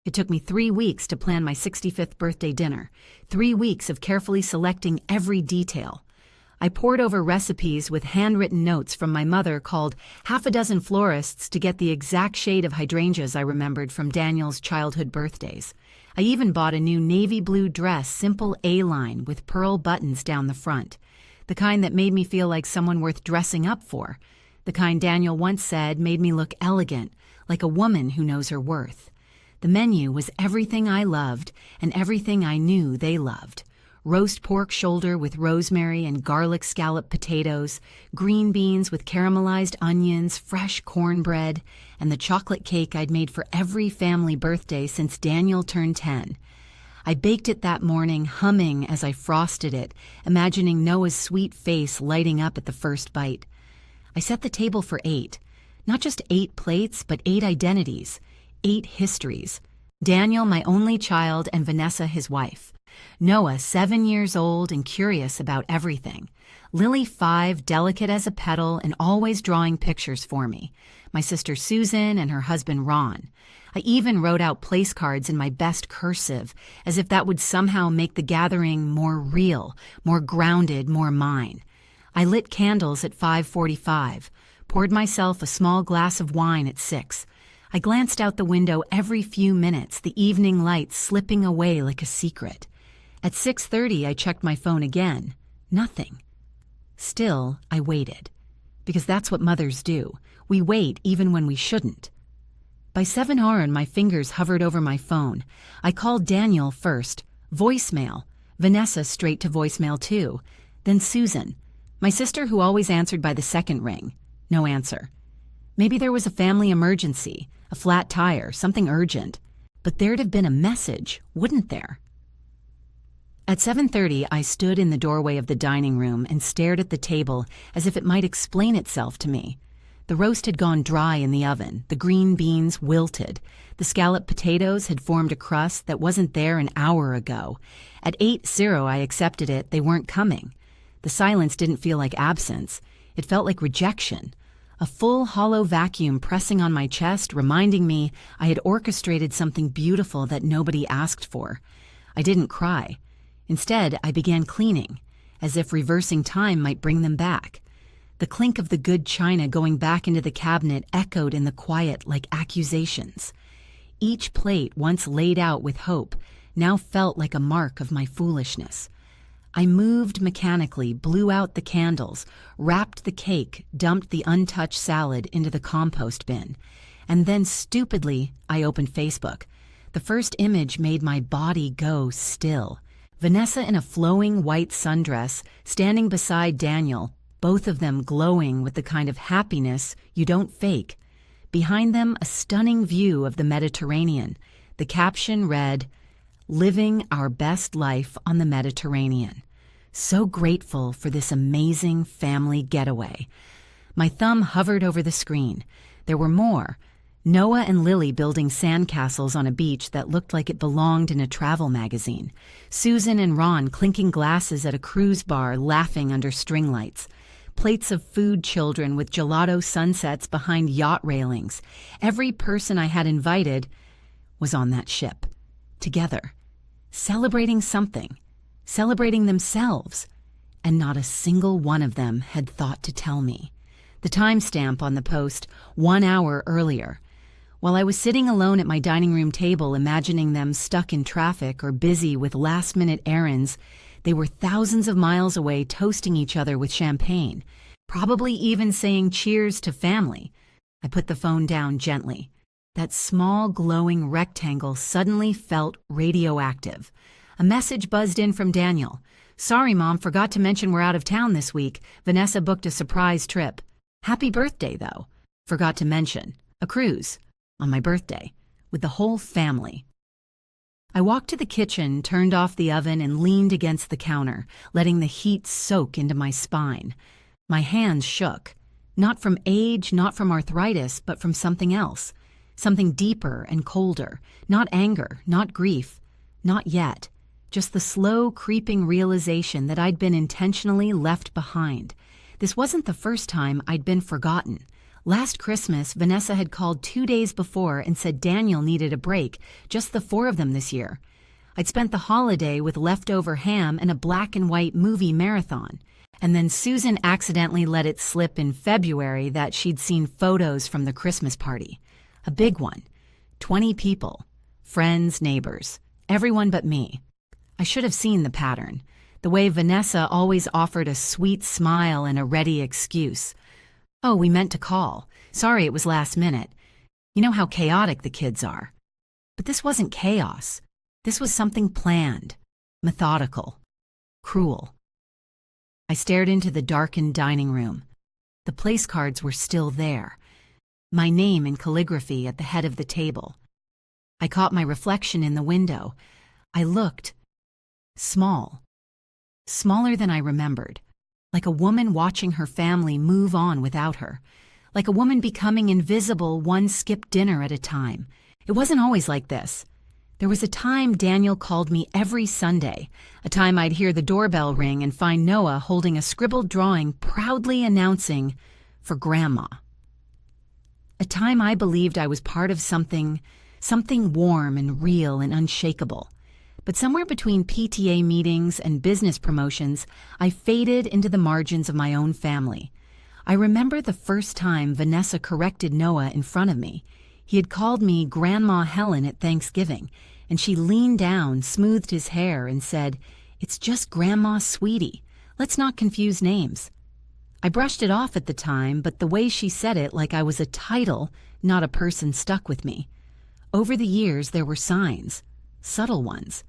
It took me 3 weeks to plan my 65th birthday dinner, 3 weeks of carefully selecting every detail. I pored over recipes with handwritten notes from my mother called half a dozen florists to get the exact shade of hydrangeas I remembered from Daniel's childhood birthdays. I even bought a new navy blue dress, simple A-line with pearl buttons down the front, the kind that made me feel like someone worth dressing up for, the kind Daniel once said made me look elegant, like a woman who knows her worth. The menu was everything I loved and everything I knew they loved. Roast pork shoulder with rosemary and garlic scallop potatoes, green beans with caramelized onions, fresh cornbread, and the chocolate cake I'd made for every family birthday since Daniel turned 10. I baked it that morning, humming as I frosted it, imagining Noah's sweet face lighting up at the first bite. I set the table for 8. Not just 8 plates, but 8 identities, 8 histories. Daniel, my only child, and Vanessa, his wife. Noah, 7 years old and curious about everything. Lily, 5, delicate as a petal and always drawing pictures for me. My sister Susan and her husband Ron. I even wrote out place cards in my best cursive, as if that would somehow make the gathering more real, more grounded, more mine. I lit candles at 5:45, poured myself a small glass of wine at 6. I glanced out the window every few minutes, the evening light slipping away like a secret. At 6:30, I checked my phone again. Nothing. Still, I waited. Because that's what mothers do. We wait even when we shouldn't. By 7 my fingers hovered over my phone. I called Daniel first. Voicemail. Vanessa straight to voicemail too. Then Susan. My sister who always answered by the second ring. No answer. Maybe there was a family emergency, a flat tire, something urgent. But there'd have been a message, wouldn't there? At 7:30, I stood in the doorway of the dining room and stared at the table as if it might explain itself to me. The roast had gone dry in the oven, the green beans wilted, the scalloped potatoes had formed a crust that wasn't there an hour ago. At 8:00, I accepted it, they weren't coming. The silence didn't feel like absence, it felt like rejection. A full, hollow vacuum pressing on my chest, reminding me I had orchestrated something beautiful that nobody asked for. I didn't cry. Instead, I began cleaning, as if reversing time might bring them back. The clink of the good china going back into the cabinet echoed in the quiet like accusations. Each plate, once laid out with hope, now felt like a mark of my foolishness. I moved mechanically, blew out the candles, wrapped the cake, dumped the untouched salad into the compost bin. And then, stupidly, I opened Facebook. The first image made my body go still. Vanessa in a flowing white sundress, standing beside Daniel, both of them glowing with the kind of happiness you don't fake. Behind them, a stunning view of the Mediterranean. The caption read, "Living our best life on the Mediterranean. So grateful for this amazing family getaway." My thumb hovered over the screen. There were more. Noah and Lily building sandcastles on a beach that looked like it belonged in a travel magazine. Susan and Ron clinking glasses at a cruise bar, laughing under string lights. Plates of food children with gelato sunsets behind yacht railings. Every person I had invited was on that ship. Together. Celebrating something. Celebrating themselves. And not a single one of them had thought to tell me. The timestamp on the post, 1 hour earlier. While I was sitting alone at my dining room table imagining them stuck in traffic or busy with last-minute errands, they were thousands of miles away toasting each other with champagne, probably even saying cheers to family. I put the phone down gently. That small glowing rectangle suddenly felt radioactive. A message buzzed in from Daniel. "Sorry, Mom, forgot to mention we're out of town this week. Vanessa booked a surprise trip. Happy birthday, though. Forgot to mention. A cruise. On my birthday. With the whole family." I walked to the kitchen, turned off the oven, and leaned against the counter, letting the heat soak into my spine. My hands shook. Not from age, not from arthritis, but from something else. Something deeper and colder. Not anger, not grief. Not yet. Just the slow, creeping realization that I'd been intentionally left behind. This wasn't the first time I'd been forgotten. Last Christmas, Vanessa had called 2 days before and said Daniel needed a break, just the four of them this year. I'd spent the holiday with leftover ham and a black and white movie marathon. And then Susan accidentally let it slip in February that she'd seen photos from the Christmas party. A big one. 20 people. Friends, neighbors. Everyone but me. I should have seen the pattern. The way Vanessa always offered a sweet smile and a ready excuse. "Oh, we meant to call. Sorry it was last minute. You know how chaotic the kids are." But this wasn't chaos. This was something planned, methodical, cruel. I stared into the darkened dining room. The place cards were still there. My name in calligraphy at the head of the table. I caught my reflection in the window. I looked. Small. Smaller than I remembered. Like a woman watching her family move on without her. Like a woman becoming invisible one skipped dinner at a time. It wasn't always like this. There was a time Daniel called me every Sunday, a time I'd hear the doorbell ring and find Noah holding a scribbled drawing proudly announcing, "For Grandma." A time I believed I was part of something warm and real and unshakable. But somewhere between PTA meetings and business promotions, I faded into the margins of my own family. I remember the first time Vanessa corrected Noah in front of me. He had called me Grandma Helen at Thanksgiving, and she leaned down, smoothed his hair, and said, "It's just Grandma Sweetie. Let's not confuse names." I brushed it off at the time, but the way she said it like I was a title, not a person, stuck with me. Over the years, there were signs, subtle ones.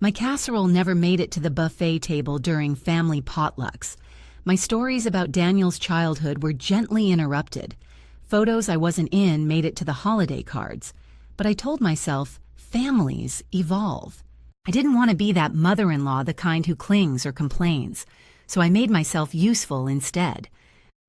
My casserole never made it to the buffet table during family potlucks. My stories about Daniel's childhood were gently interrupted. Photos I wasn't in made it to the holiday cards. But I told myself, families evolve. I didn't want to be that mother-in-law, the kind who clings or complains. So I made myself useful instead.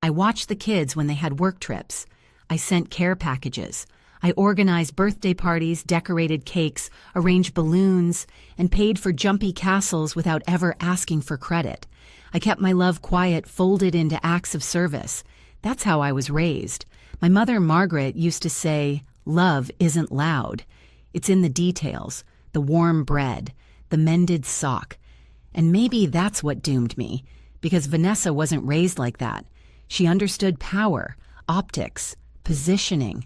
I watched the kids when they had work trips. I sent care packages. I organized birthday parties, decorated cakes, arranged balloons, and paid for jumpy castles without ever asking for credit. I kept my love quiet, folded into acts of service. That's how I was raised. My mother, Margaret, used to say, "Love isn't loud. It's in the details, the warm bread, the mended sock." And maybe that's what doomed me, because Vanessa wasn't raised like that. She understood power, optics, positioning.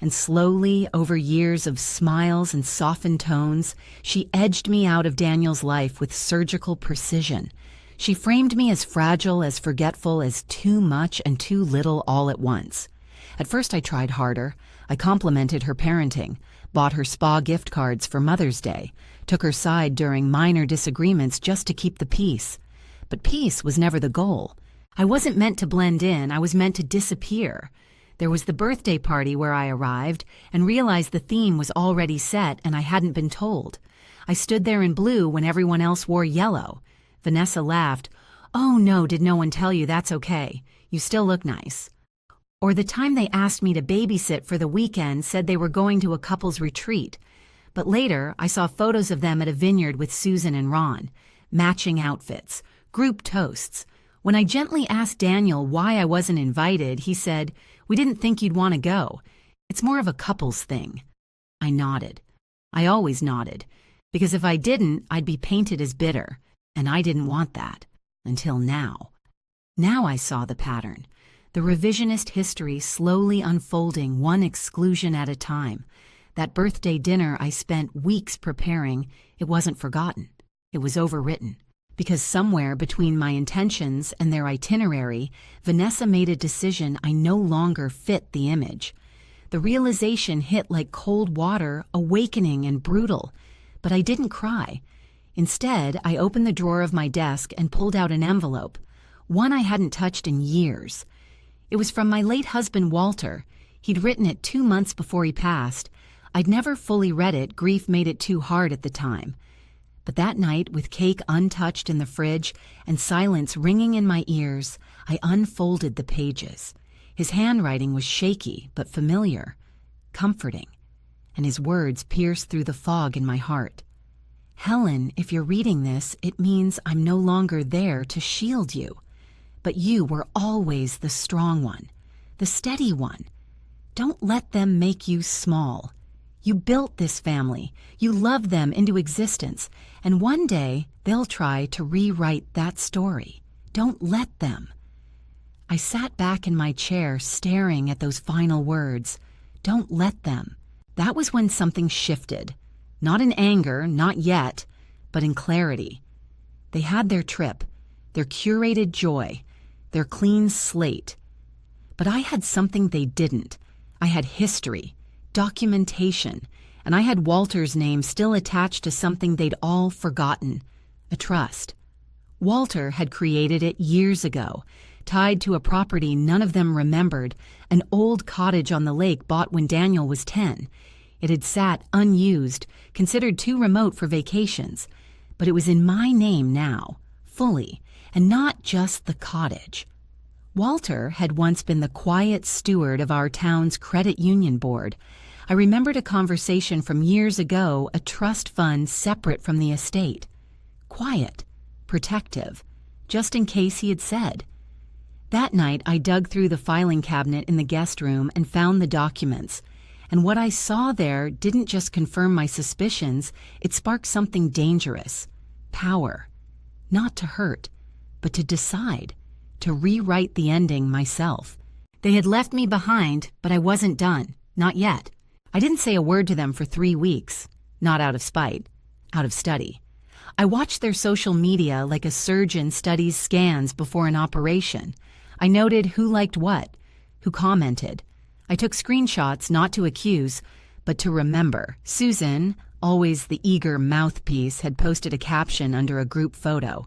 And slowly, over years of smiles and softened tones, she edged me out of Daniel's life with surgical precision. She framed me as fragile, as forgetful, as too much and too little all at once. At first I tried harder. I complimented her parenting, bought her spa gift cards for Mother's Day, took her side during minor disagreements just to keep the peace. But peace was never the goal. I wasn't meant to blend in, I was meant to disappear. There was the birthday party where I arrived and realized the theme was already set and I hadn't been told. I stood there in blue when everyone else wore yellow. Vanessa laughed. "Oh no, did no one tell you? That's okay. You still look nice." Or the time they asked me to babysit for the weekend, said they were going to a couple's retreat. But later, I saw photos of them at a vineyard with Susan and Ron. Matching outfits, group toasts. When I gently asked Daniel why I wasn't invited, he said, "We didn't think you'd want to go. It's more of a couples thing." I nodded. I always nodded, because if I didn't, I'd be painted as bitter, and I didn't want that. Until now. Now I saw the pattern. The revisionist history slowly unfolding one exclusion at a time. That birthday dinner I spent weeks preparing, it wasn't forgotten. It was overwritten. Because somewhere between my intentions and their itinerary, Vanessa made a decision I no longer fit the image. The realization hit like cold water, awakening and brutal. But I didn't cry. Instead, I opened the drawer of my desk and pulled out an envelope, one I hadn't touched in years. It was from my late husband, Walter. He'd written it 2 months before he passed. I'd never fully read it, grief made it too hard at the time. But that night, with cake untouched in the fridge and silence ringing in my ears, I unfolded the pages. His handwriting was shaky but familiar, comforting, and his words pierced through the fog in my heart. "Helen, if you're reading this, it means I'm no longer there to shield you. But you were always the strong one, the steady one. Don't let them make you small. You built this family, you love them into existence, and one day they'll try to rewrite that story. Don't let them. I sat back in my chair staring at those final words. Don't let them. That was when something shifted. Not in anger, not yet, but in clarity. They had their trip, their curated joy, their clean slate. But I had something they didn't. I had history, documentation, and I had Walter's name still attached to something they'd all forgotten, a trust. Walter had created it years ago, tied to a property none of them remembered, an old cottage on the lake bought when Daniel was 10. It had sat unused, considered too remote for vacations, but it was in my name now, fully, and not just the cottage. Walter had once been the quiet steward of our town's credit union board. I remembered a conversation from years ago, a trust fund separate from the estate. Quiet, protective, just in case he had said. That night, I dug through the filing cabinet in the guest room and found the documents. And what I saw there didn't just confirm my suspicions, it sparked something dangerous. Power. Not to hurt, but to decide, to rewrite the ending myself. They had left me behind, but I wasn't done. Not yet. I didn't say a word to them for 3 weeks. Not out of spite, out of study. I watched their social media like a surgeon studies scans before an operation. I noted who liked what, who commented. I took screenshots not to accuse, but to remember. Susan, always the eager mouthpiece, had posted a caption under a group photo.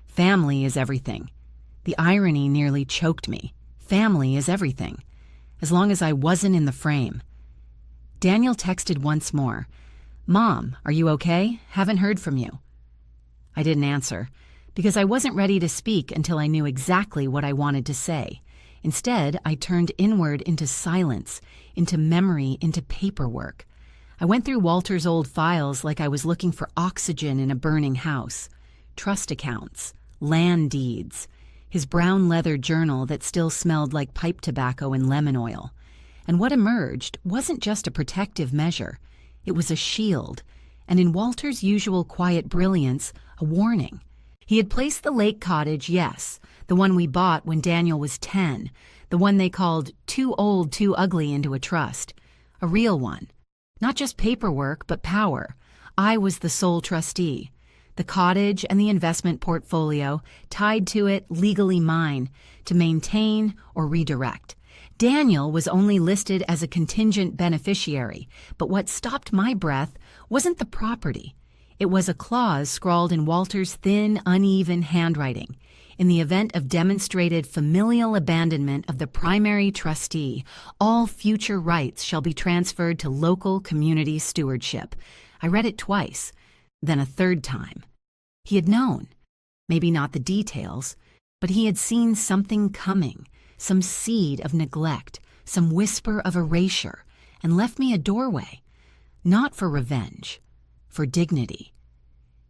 Family is everything. The irony nearly choked me. Family is everything. As long as I wasn't in the frame. Daniel texted once more. Mom, are you okay? Haven't heard from you. I didn't answer, because I wasn't ready to speak until I knew exactly what I wanted to say. Instead, I turned inward into silence, into memory, into paperwork. I went through Walter's old files like I was looking for oxygen in a burning house. Trust accounts, land deeds, his brown leather journal that still smelled like pipe tobacco and lemon oil. And what emerged wasn't just a protective measure. It was a shield, and in Walter's usual quiet brilliance, a warning. He had placed the lake cottage, yes, the one we bought when Daniel was 10, the one they called too old, too ugly, into a trust. A real one. Not just paperwork, but power. I was the sole trustee. The cottage and the investment portfolio, tied to it, legally mine, to maintain or redirect. Daniel was only listed as a contingent beneficiary, but what stopped my breath wasn't the property. It was a clause scrawled in Walter's thin, uneven handwriting. In the event of demonstrated familial abandonment of the primary trustee, all future rights shall be transferred to local community stewardship. I read it twice, then a third time. He had known. Maybe not the details, but he had seen something coming, some seed of neglect, some whisper of erasure, and left me a doorway. Not for revenge, for dignity.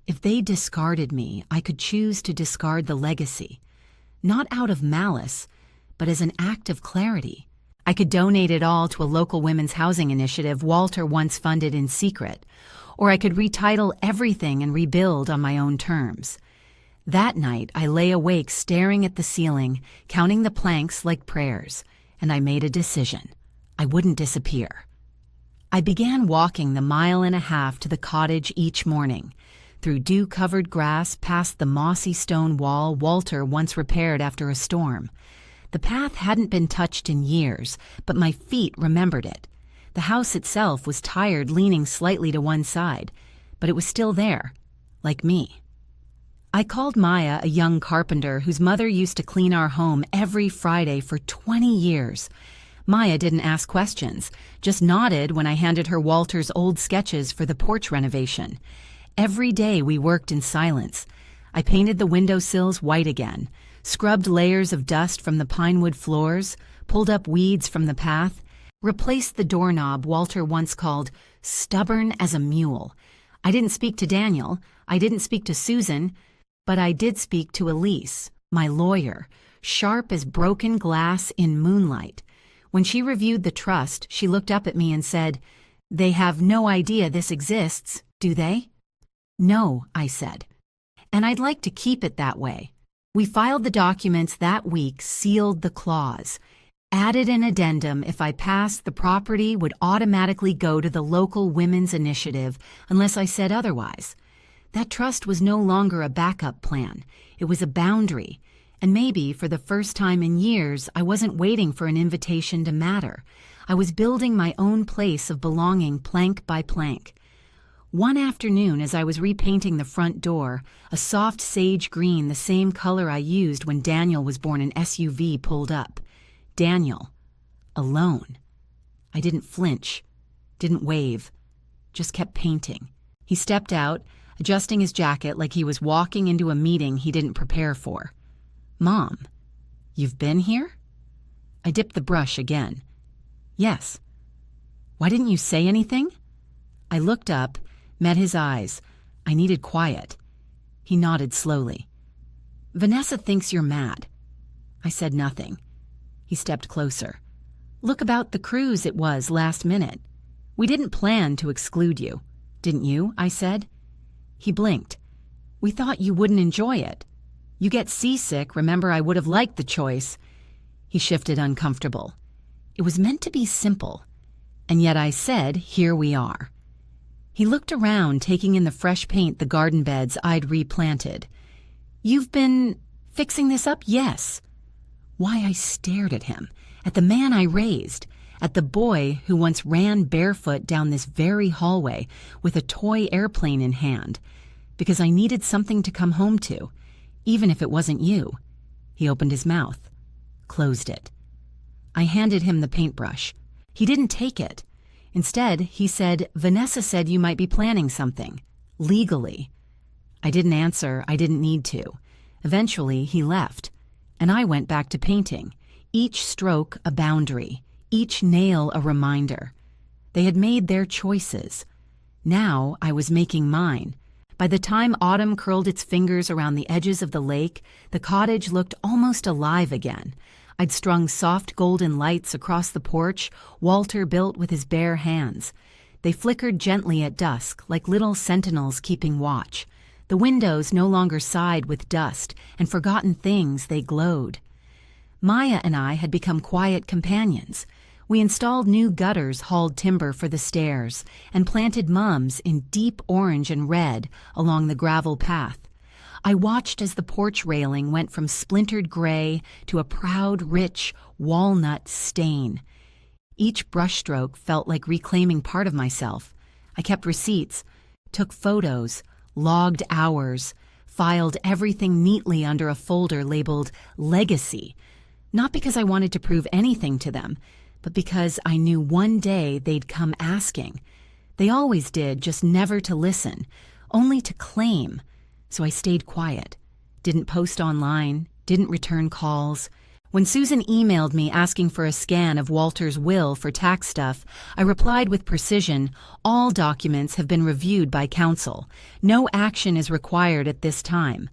If they discarded me, I could choose to discard the legacy, not out of malice, but as an act of clarity. I could donate it all to a local women's housing initiative Walter once funded in secret, or I could retitle everything and rebuild on my own terms. That night, I lay awake staring at the ceiling, counting the planks like prayers, and I made a decision. I wouldn't disappear. I began walking the 1.5 miles to the cottage each morning, through dew-covered grass past the mossy stone wall Walter once repaired after a storm. The path hadn't been touched in years, but my feet remembered it. The house itself was tired, leaning slightly to one side, but it was still there, like me. I called Maya, a young carpenter whose mother used to clean our home every Friday for 20 years. Maya didn't ask questions, just nodded when I handed her Walter's old sketches for the porch renovation. Every day we worked in silence. I painted the windowsills white again, scrubbed layers of dust from the pinewood floors, pulled up weeds from the path, replaced the doorknob Walter once called stubborn as a mule. I didn't speak to Daniel, I didn't speak to Susan, but I did speak to Elise, my lawyer, sharp as broken glass in moonlight. When she reviewed the trust, she looked up at me and said, "They have no idea this exists, do they?" "No," I said. "And I'd like to keep it that way." We filed the documents that week, sealed the clause, added an addendum: if I passed, the property would automatically go to the local women's initiative unless I said otherwise. That trust was no longer a backup plan. It was a boundary. And maybe, for the first time in years, I wasn't waiting for an invitation to matter. I was building my own place of belonging plank by plank. One afternoon, as I was repainting the front door, a soft sage green, the same color I used when Daniel was born, an SUV pulled up. Daniel. Alone. I didn't flinch, didn't wave, just kept painting. He stepped out, adjusting his jacket like he was walking into a meeting he didn't prepare for. "Mom, you've been here?" I dipped the brush again. "Yes." "Why didn't you say anything?" I looked up, met his eyes. I needed quiet. He nodded slowly. "Vanessa thinks you're mad." I said nothing. He stepped closer. "Look about the cruise it was last minute. We didn't plan to exclude you. Didn't you?" I said. He blinked. "We thought you wouldn't enjoy it. You get seasick, remember? I would have liked the choice." He shifted, uncomfortable. It was meant to be simple. And yet I said, "Here we are." He looked around, taking in the fresh paint, the garden beds I'd replanted. "You've been fixing this up?" "Yes." Why, I stared at him, at the man I raised, at the boy who once ran barefoot down this very hallway with a toy airplane in hand, because I needed something to come home to, even if it wasn't you. He opened his mouth, closed it. I handed him the paintbrush. He didn't take it. Instead, he said, "Vanessa said you might be planning something. Legally." I didn't answer. I didn't need to. Eventually, he left, and I went back to painting. Each stroke a boundary, each nail a reminder. They had made their choices. Now I was making mine. By the time autumn curled its fingers around the edges of the lake, the cottage looked almost alive again. I'd strung soft golden lights across the porch Walter built with his bare hands. They flickered gently at dusk, like little sentinels keeping watch. The windows no longer sighed with dust, and forgotten things, they glowed. Maya and I had become quiet companions. We installed new gutters, hauled timber for the stairs, and planted mums in deep orange and red along the gravel path. I watched as the porch railing went from splintered gray to a proud, rich walnut stain. Each brushstroke felt like reclaiming part of myself. I kept receipts, took photos, logged hours, filed everything neatly under a folder labeled Legacy, not because I wanted to prove anything to them, but because I knew one day they'd come asking. They always did, just never to listen, only to claim. So I stayed quiet, didn't post online, didn't return calls. When Susan emailed me asking for a scan of Walter's will for tax stuff, I replied with precision, "All documents have been reviewed by counsel. No action is required at this time."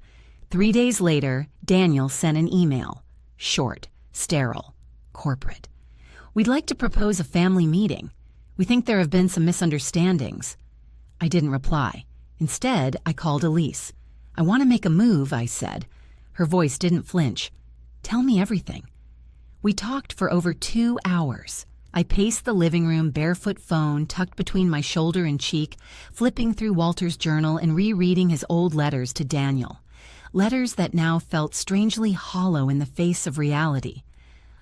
3 days later, Daniel sent an email. Short, sterile, corporate. "We'd like to propose a family meeting. We think there have been some misunderstandings." I didn't reply. Instead, I called Elise. "I want to make a move," I said. Her voice didn't flinch. "Tell me everything." We talked for over 2 hours. I paced the living room, barefoot phone tucked between my shoulder and cheek, flipping through Walter's journal and rereading his old letters to Daniel. Letters that now felt strangely hollow in the face of reality.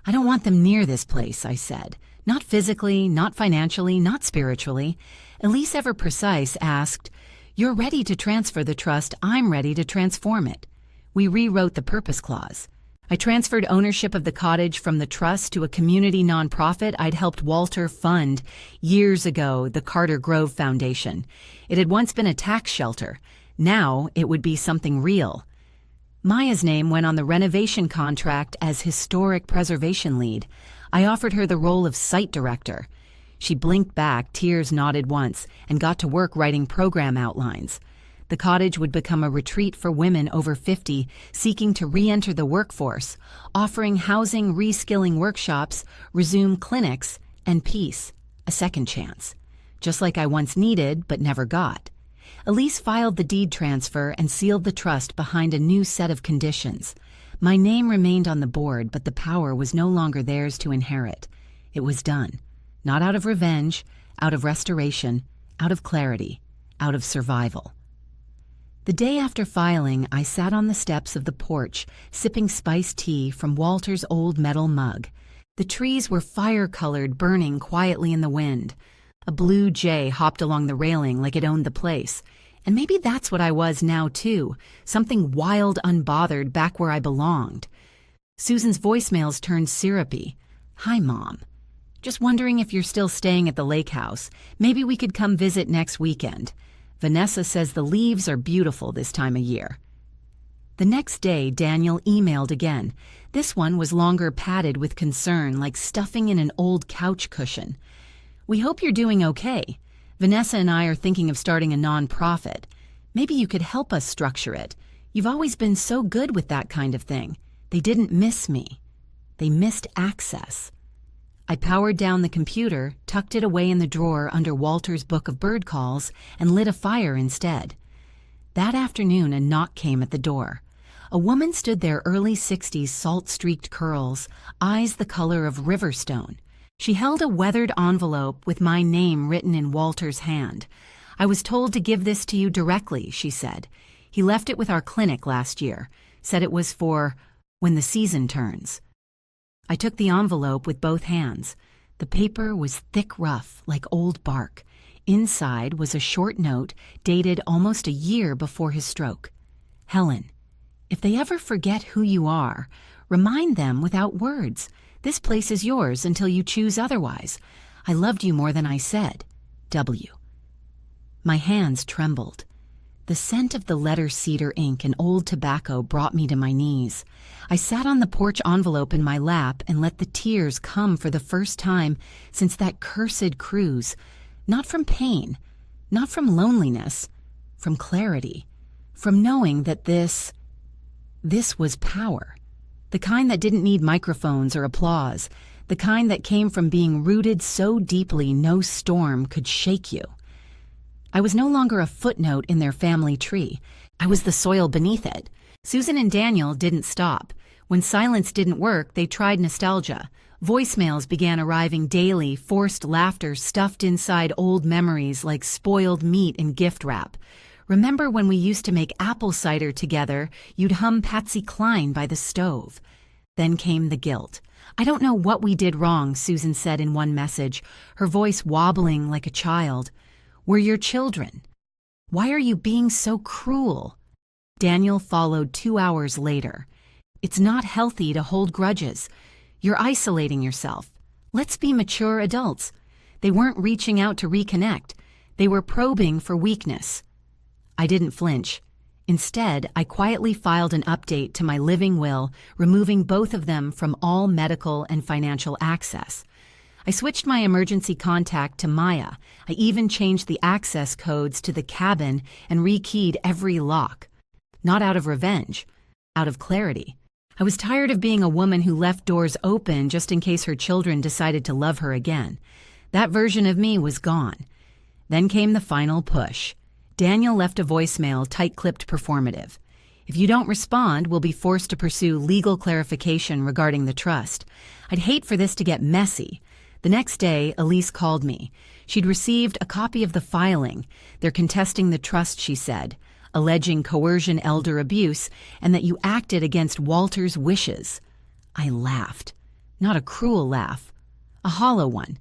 "I don't want them near this place," I said. "Not physically, not financially, not spiritually." Elise, ever precise, asked, "You're ready to transfer the trust, I'm ready to transform it." We rewrote the purpose clause. I transferred ownership of the cottage from the trust to a community nonprofit I'd helped Walter fund years ago, the Carter Grove Foundation. It had once been a tax shelter. Now it would be something real. Maya's name went on the renovation contract as historic preservation lead. I offered her the role of site director. She blinked back, tears nodded once, and got to work writing program outlines. The cottage would become a retreat for women over 50 seeking to re-enter the workforce, offering housing, reskilling workshops, resume clinics, and peace, a second chance. Just like I once needed but never got. Elise filed the deed transfer and sealed the trust behind a new set of conditions. My name remained on the board, but the power was no longer theirs to inherit. It was done. Not out of revenge, out of restoration, out of clarity, out of survival. The day after filing, I sat on the steps of the porch, sipping spiced tea from Walter's old metal mug. The trees were fire-colored, burning quietly in the wind. A blue jay hopped along the railing like it owned the place. And maybe that's what I was now, too, something wild, unbothered, back where I belonged. Susan's voicemails turned syrupy. "Hi, Mom. Just wondering if you're still staying at the lake house. Maybe we could come visit next weekend. Vanessa says the leaves are beautiful this time of year." The next day, Daniel emailed again. This one was longer, padded with concern, like stuffing in an old couch cushion. "We hope you're doing okay. Vanessa and I are thinking of starting a non-profit. Maybe you could help us structure it. You've always been so good with that kind of thing. They didn't miss me. They missed access." I powered down the computer, tucked it away in the drawer under Walter's book of bird calls, and lit a fire instead. That afternoon, a knock came at the door. A woman stood there, early 60s, salt-streaked curls, eyes the color of riverstone. She held a weathered envelope with my name written in Walter's hand. "I was told to give this to you directly," she said. "He left it with our clinic last year. Said it was for when the season turns." I took the envelope with both hands. The paper was thick rough, like old bark. Inside was a short note dated almost a year before his stroke. "Helen, if they ever forget who you are, remind them without words. This place is yours until you choose otherwise. I loved you more than I said. W." My hands trembled. The scent of the letter cedar ink and old tobacco brought me to my knees. I sat on the porch envelope in my lap and let the tears come for the first time since that cursed cruise. Not from pain, not from loneliness, from clarity, from knowing that this was power. The kind that didn't need microphones or applause, the kind that came from being rooted so deeply no storm could shake you. I was no longer a footnote in their family tree. I was the soil beneath it. Susan and Daniel didn't stop. When silence didn't work, they tried nostalgia. Voicemails began arriving daily, forced laughter stuffed inside old memories like spoiled meat in gift wrap. "Remember when we used to make apple cider together? You'd hum Patsy Cline by the stove." Then came the guilt. "I don't know what we did wrong," Susan said in one message, her voice wobbling like a child. "We're your children. Why are you being so cruel?" Daniel followed 2 hours later. "It's not healthy to hold grudges. You're isolating yourself. Let's be mature adults." They weren't reaching out to reconnect. They were probing for weakness. I didn't flinch. Instead, I quietly filed an update to my living will, removing both of them from all medical and financial access. I switched my emergency contact to Maya. I even changed the access codes to the cabin and rekeyed every lock. Not out of revenge, out of clarity. I was tired of being a woman who left doors open just in case her children decided to love her again. That version of me was gone. Then came the final push. Daniel left a voicemail, tight-clipped performative. "If you don't respond, we'll be forced to pursue legal clarification regarding the trust. I'd hate for this to get messy." The next day, Elise called me. She'd received a copy of the filing. "They're contesting the trust," she said, alleging coercion, elder abuse, and that you acted against Walter's wishes. I laughed. Not a cruel laugh. A hollow one.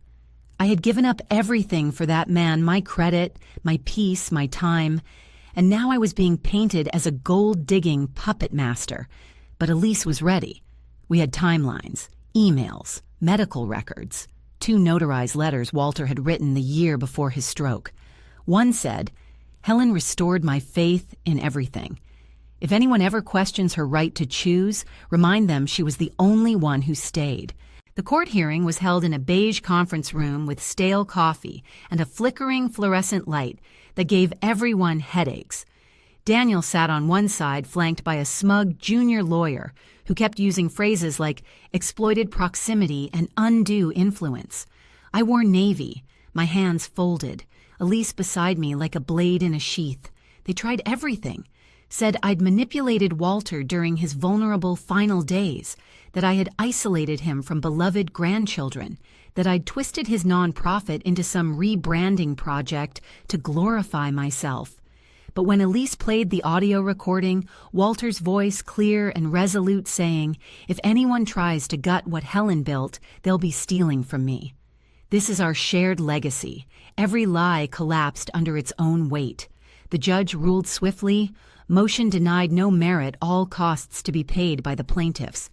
I had given up everything for that man, my credit, my peace, my time, and now I was being painted as a gold-digging puppet master. But Elise was ready. We had timelines, emails, medical records. 2 notarized letters Walter had written the year before his stroke. One said, "Helen restored my faith in everything. If anyone ever questions her right to choose, remind them she was the only one who stayed." The court hearing was held in a beige conference room with stale coffee and a flickering fluorescent light that gave everyone headaches. Daniel sat on one side, flanked by a smug junior lawyer who kept using phrases like exploited proximity and undue influence. I wore navy, my hands folded, Elise beside me like a blade in a sheath. They tried everything. Said I'd manipulated Walter during his vulnerable final days, that I had isolated him from beloved grandchildren, that I'd twisted his nonprofit into some rebranding project to glorify myself. But when Elise played the audio recording, Walter's voice clear and resolute saying, if anyone tries to gut what Helen built, they'll be stealing from me. This is our shared legacy. Every lie collapsed under its own weight. The judge ruled swiftly. Motion denied no merit, all costs to be paid by the plaintiffs.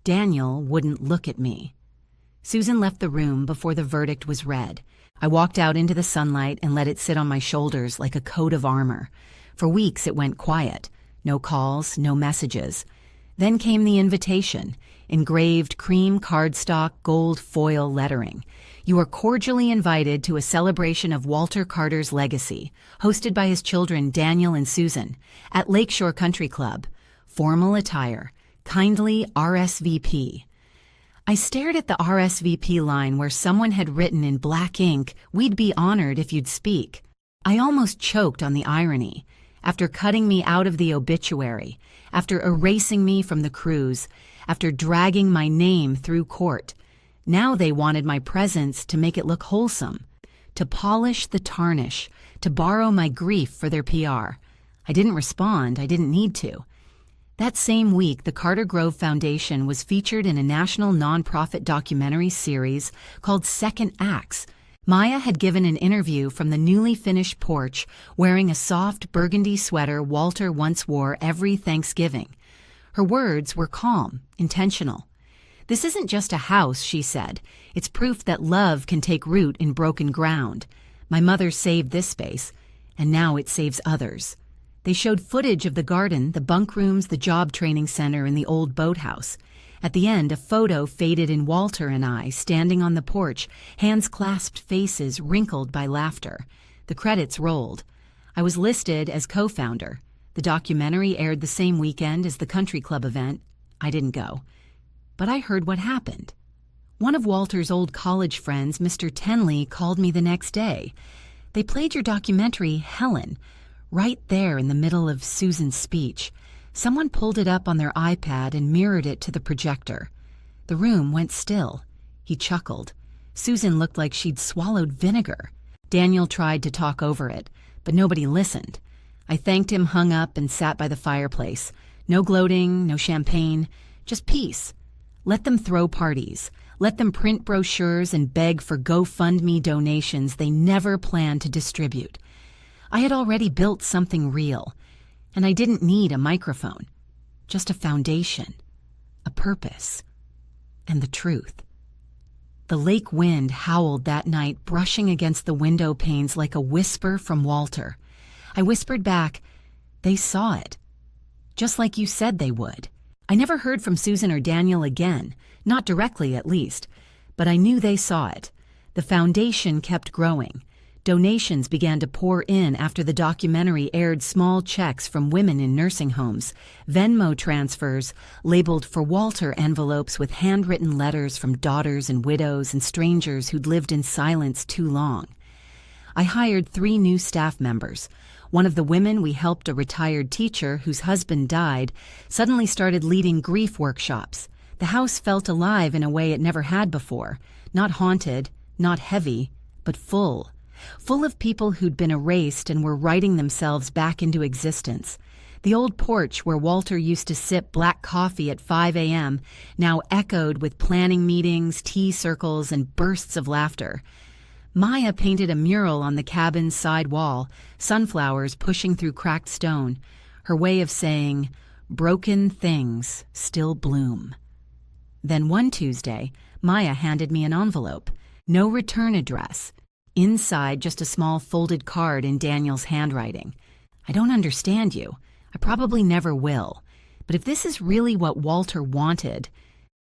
Daniel wouldn't look at me. Susan left the room before the verdict was read. I walked out into the sunlight and let it sit on my shoulders like a coat of armor. For weeks it went quiet. No calls, no messages. Then came the invitation, engraved cream cardstock gold foil lettering. You are cordially invited to a celebration of Walter Carter's legacy, hosted by his children Daniel and Susan, at Lakeshore Country Club. Formal attire. Kindly RSVP. I stared at the RSVP line where someone had written in black ink, "We'd be honored if you'd speak." I almost choked on the irony. After cutting me out of the obituary, after erasing me from the cruise, after dragging my name through court, now they wanted my presence to make it look wholesome, to polish the tarnish, to borrow my grief for their PR. I didn't respond. I didn't need to. That same week, the Carter Grove Foundation was featured in a national nonprofit documentary series called Second Acts. Maya had given an interview from the newly finished porch, wearing a soft burgundy sweater Walter once wore every Thanksgiving. Her words were calm, intentional. "This isn't just a house," she said. "It's proof that love can take root in broken ground. My mother saved this space, and now it saves others." They showed footage of the garden, the bunk rooms, the job training center, and the old boathouse. At the end, a photo faded in Walter and I, standing on the porch, hands clasped, faces wrinkled by laughter. The credits rolled. I was listed as co-founder. The documentary aired the same weekend as the country club event. I didn't go. But I heard what happened. One of Walter's old college friends, Mr. Tenley, called me the next day. "They played your documentary, Helen, right there in the middle of Susan's speech. Someone pulled it up on their iPad and mirrored it to the projector. The room went still." He chuckled. Susan looked like she'd swallowed vinegar. Daniel tried to talk over it, but nobody listened. I thanked him, hung up, and sat by the fireplace. No gloating, no champagne, just peace. Let them throw parties. Let them print brochures and beg for GoFundMe donations they never planned to distribute. I had already built something real, and I didn't need a microphone, just a foundation, a purpose, and the truth. The lake wind howled that night, brushing against the window panes like a whisper from Walter. I whispered back, "They saw it, just like you said they would." I never heard from Susan or Daniel again, not directly at least, but I knew they saw it. The foundation kept growing. Donations began to pour in after the documentary aired, small checks from women in nursing homes, Venmo transfers, labeled "For Walter" envelopes with handwritten letters from daughters and widows and strangers who'd lived in silence too long. I hired 3 new staff members. One of the women we helped, a retired teacher whose husband died, suddenly started leading grief workshops. The house felt alive in a way it never had before, not haunted, not heavy, but full of people who'd been erased and were writing themselves back into existence. The old porch where Walter used to sip black coffee at 5 a.m. now echoed with planning meetings, tea circles, and bursts of laughter. Maya painted a mural on the cabin's side wall, sunflowers pushing through cracked stone, her way of saying, "Broken things still bloom." Then one Tuesday, Maya handed me an envelope, no return address. Inside, just a small folded card in Daniel's handwriting. "I don't understand you. I probably never will. But if this is really what Walter wanted,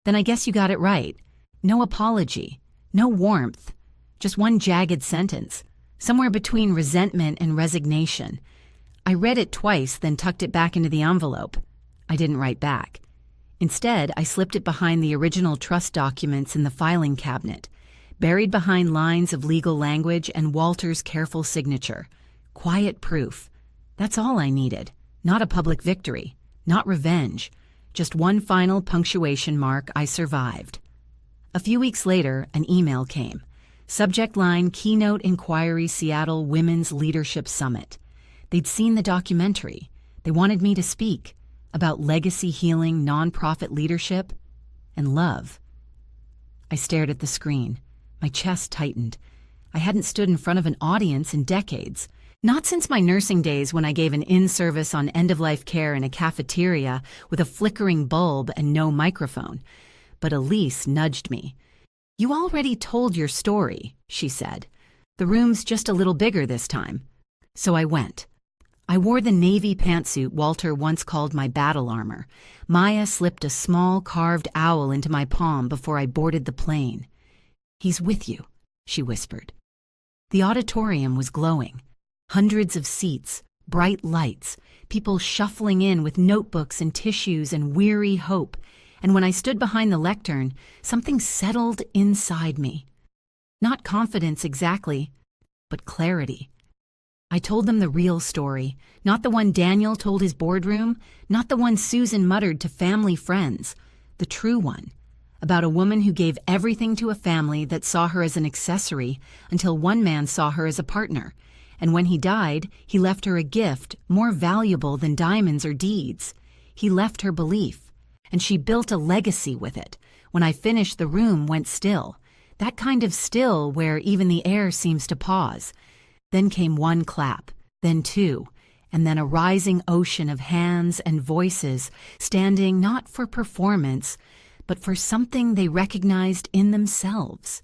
then I guess you got it right. No apology, no warmth, just one jagged sentence, somewhere between resentment and resignation. I read it twice, then tucked it back into the envelope. I didn't write back. Instead, I slipped it behind the original trust documents in the filing cabinet, buried behind lines of legal language and Walter's careful signature. Quiet proof. That's all I needed. Not a public victory. Not revenge. Just one final punctuation mark. I survived. A few weeks later, an email came. Subject line, Keynote Inquiry Seattle Women's Leadership Summit. They'd seen the documentary. They wanted me to speak about legacy healing, nonprofit leadership, and love. I stared at the screen. My chest tightened. I hadn't stood in front of an audience in decades. Not since my nursing days when I gave an in-service on end-of-life care in a cafeteria with a flickering bulb and no microphone. But Elise nudged me. "You already told your story," she said. "The room's just a little bigger this time." So I went. I wore the navy pantsuit Walter once called my battle armor. Maya slipped a small carved owl into my palm before I boarded the plane. "He's with you," she whispered. The auditorium was glowing. Hundreds of seats, bright lights, people shuffling in with notebooks and tissues and weary hope. And when I stood behind the lectern, something settled inside me. Not confidence exactly, but clarity. I told them the real story, not the one Daniel told his boardroom, not the one Susan muttered to family friends, the true one, about a woman who gave everything to a family that saw her as an accessory until one man saw her as a partner, and when he died, he left her a gift more valuable than diamonds or deeds. He left her belief, and she built a legacy with it. When I finished, the room went still, that kind of still where even the air seems to pause. Then came one clap, then two, and then a rising ocean of hands and voices standing not for performance, but for something they recognized in themselves.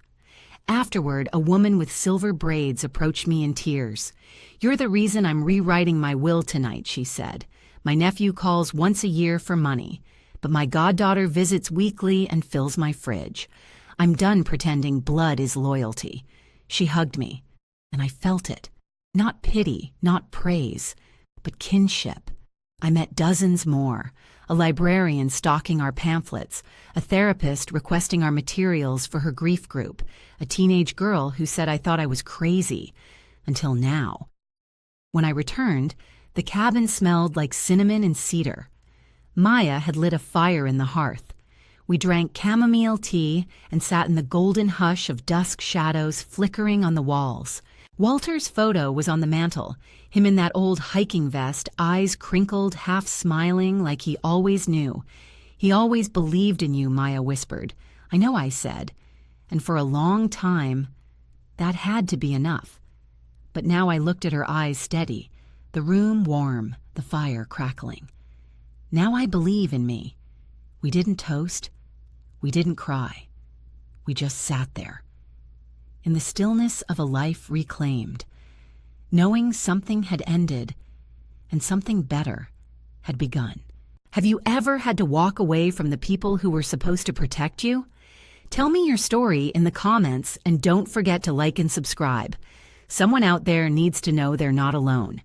Afterward, a woman with silver braids approached me in tears. "You're the reason I'm rewriting my will tonight," she said. "My nephew calls once a year for money, but my goddaughter visits weekly and fills my fridge. I'm done pretending blood is loyalty." She hugged me. And I felt it. Not pity, not praise, but kinship. I met dozens more. A librarian stocking our pamphlets, a therapist requesting our materials for her grief group, a teenage girl who said I thought I was crazy. Until now. When I returned, the cabin smelled like cinnamon and cedar. Maya had lit a fire in the hearth. We drank chamomile tea and sat in the golden hush of dusk shadows flickering on the walls. Walter's photo was on the mantel, him in that old hiking vest, eyes crinkled, half smiling like he always knew. "He always believed in you," Maya whispered. "I know," I said. And for a long time, that had to be enough. But now I looked at her eyes steady, the room warm, the fire crackling. Now I believe in me. We didn't toast. We didn't cry. We just sat there. In the stillness of a life reclaimed, knowing something had ended and something better had begun. Have you ever had to walk away from the people who were supposed to protect you? Tell me your story in the comments and don't forget to like and subscribe. Someone out there needs to know they're not alone.